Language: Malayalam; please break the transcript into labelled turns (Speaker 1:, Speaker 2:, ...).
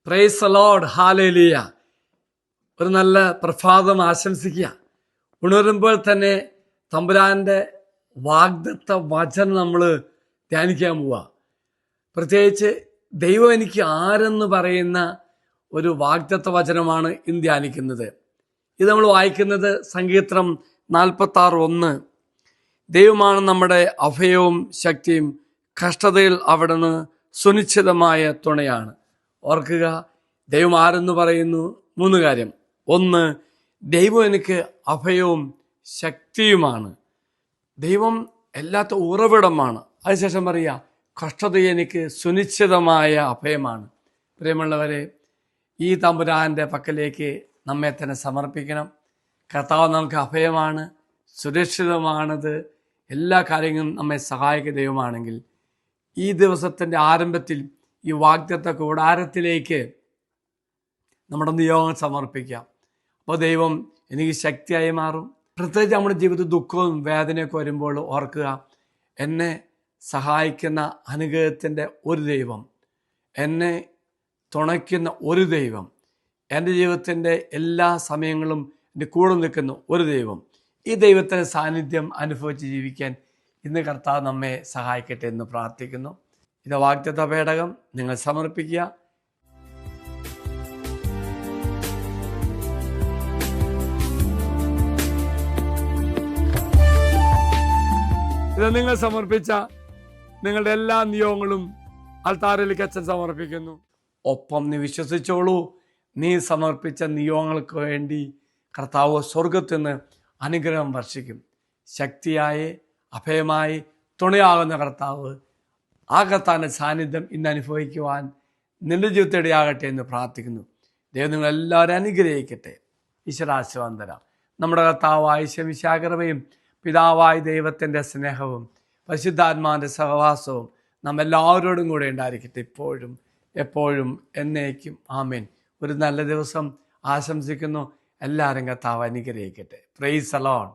Speaker 1: Praise the Lord, hallelujah. ഒരു നല്ല പ്രഭാതം ആശംസിക്കുക. ഉണരുമ്പോൾ തന്നെ തമ്പുരാന്റെ വാഗ്ദത്ത വചനം നമ്മൾ ധ്യാനിക്കാൻ പോവുക. പ്രത്യേകിച്ച് ദൈവം എനിക്ക് ആരെന്ന് പറയുന്ന ഒരു വാഗ്ദത്ത വചനമാണ് ഇന്ന് ധ്യാനിക്കുന്നത്. ഇത് നമ്മൾ വായിക്കുന്നത് സങ്കീർത്തനം 46:1. ദൈവമാണ് നമ്മുടെ അഭയവും ശക്തിയും, കഷ്ടതയിൽ അവിടുന്ന് സുനിശ്ചിതമായ തുണയാണ്. ഓർക്കുക, ദൈവം ആരെന്ന് പറയുന്നു. 3 കാര്യം. 1, ദൈവം എനിക്ക് അഭയവും ശക്തിയുമാണ്. ദൈവം എല്ലാത്ത ഉറവിടമാണ്. അതിനുശേഷം പറയുക, കഷ്ടത എനിക്ക് സുനിശ്ചിതമായ അഭയമാണ്. പ്രിയമുള്ളവരെ, ഈ തമ്പുരാൻ്റെ പക്കലേക്ക് നമ്മെ തന്നെ സമർപ്പിക്കണം. കർത്താവ് നമുക്ക് അഭയമാണ്, സുരക്ഷിതമാണത്. എല്ലാ കാര്യങ്ങളും നമ്മെ സഹായിക്കുന്ന ദൈവമാണെങ്കിൽ ഈ ദിവസത്തിൻ്റെ ആരംഭത്തിൽ ഈ വാഗ്ദത്ത കൂടാരത്തിലേക്ക് നമ്മുടെ നിയോഗം സമർപ്പിക്കാം. അപ്പോൾ ദൈവം എനിക്ക് ശക്തിയായി മാറും. പ്രത്യേകിച്ച് നമ്മുടെ ജീവിതത്തിൽ ദുഃഖവും വേദനയൊക്കെ വരുമ്പോൾ ഓർക്കുക, എന്നെ സഹായിക്കുന്ന അനുഗ്രഹത്തിൻ്റെ ഒരു ദൈവം, എന്നെ തുണയ്ക്കുന്ന ഒരു ദൈവം, എൻ്റെ ജീവിതത്തിൻ്റെ എല്ലാ സമയങ്ങളും എൻ്റെ കൂടെ നിൽക്കുന്ന ഒരു ദൈവം. ഈ ദൈവത്തിൻ്റെ സാന്നിധ്യം അനുഭവിച്ച് ജീവിക്കാൻ ഇന്ന് കർത്താവ് നമ്മെ സഹായിക്കട്ടെ എന്ന് പ്രാർത്ഥിക്കുന്നു. ഇത് വാഗ്ദത്ത പേടകം നിങ്ങൾ സമർപ്പിക്കുക. ഇത് നിങ്ങൾ സമർപ്പിച്ച നിങ്ങളുടെ എല്ലാ നിയോഗങ്ങളും അൽത്താരയിലേക്ക് അച്ഛൻ സമർപ്പിക്കുന്നു. ഒപ്പം നീ വിശ്വസിച്ചോളൂ, നീ സമർപ്പിച്ച നിയോഗങ്ങൾക്ക് വേണ്ടി കർത്താവ് സ്വർഗത്തിൽ നിന്ന് അനുഗ്രഹം വർഷിക്കും. ശക്തിയായി അഭയമായി തുണയാകുന്ന കർത്താവ്, ആ കർത്താവിൻ്റെ സാന്നിധ്യം ഇന്ന് അനുഭവിക്കുവാൻ നിന്റെ ജീവിതത്തിനിടയാകട്ടെ എന്ന് പ്രാർത്ഥിക്കുന്നു. ദൈവം നിങ്ങളെല്ലാവരും അനുഗ്രഹിക്കട്ടെ. ഈശ്വരാശീർവാദം തരാം. നമ്മുടെ കർത്താവായ ശമിശാകരവയും പിതാവായ ദൈവത്തിൻ്റെ സ്നേഹവും പരിശുദ്ധാത്മാവിൻ്റെ സഹവാസവും നമ്മെല്ലാവരോടും കൂടെ ഉണ്ടായിരിക്കട്ടെ, ഇപ്പോഴും എപ്പോഴും എന്നേക്കും. ആമേൻ. ഒരു നല്ല ദിവസം ആശംസിക്കുന്നു. എല്ലാവരും കർത്താവ് അനുഗ്രഹിക്കട്ടെ. Praise the Lord.